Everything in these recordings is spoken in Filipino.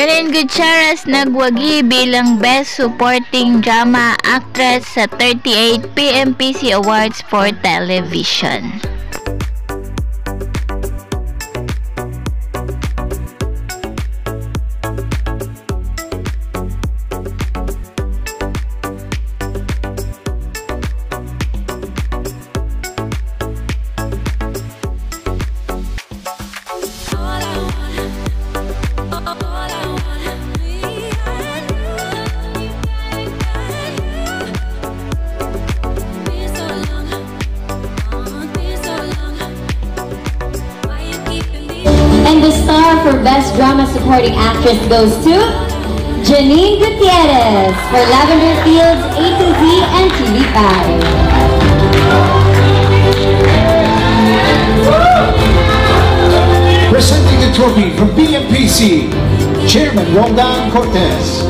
Janine Gutierrez nagwagi bilang Best Supporting Drama Actress sa 38 PMPC Awards for Television. And the star for Best Drama Supporting Actress goes to Janine Gutierrez for Lavender Fields, A to Z, and TV5. Presenting the trophy from BMPC, Chairman Roldan Cortez.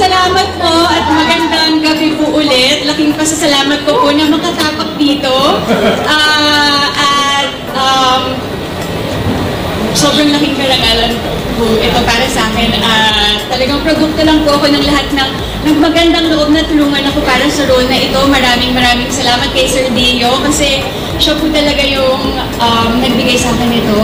Salamat po at magandang gabi po ulit. Laking pasasalamat ko po na makatapak dito. Sobrang laking karangalan po ito para sa akin. Talagang produkto lang po ako ng lahat ng magandang loob na tulungan ako para sa role na ito. Maraming salamat kay Sir Dio kasi siya po talaga yung nagbigay sa akin ito.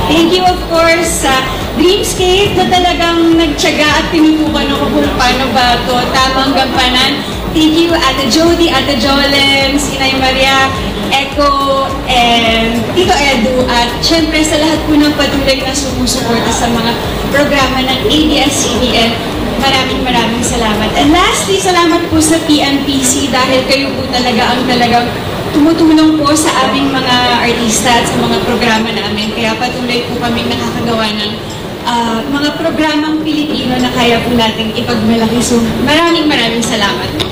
Thank you of course sa Dreamscape na talagang nagtiyaga at tinutukan ako kung paano ba ito tamang gampanan. Thank you Ate Jody, Ate Jolens, Inay Maria, Echo, and Tito Edu, at syempre sa lahat po ng patuloy na sumusuporta sa mga programa ng ABS-CBN. Maraming salamat. And lastly, salamat po sa PMPC dahil kayo po talaga ang talagang tumutulong po sa aming mga artista at sa mga programa namin. Kaya patuloy po kami nakakagawa ng mga programang Pilipino na kaya po nating ipagmalaki. So maraming salamat.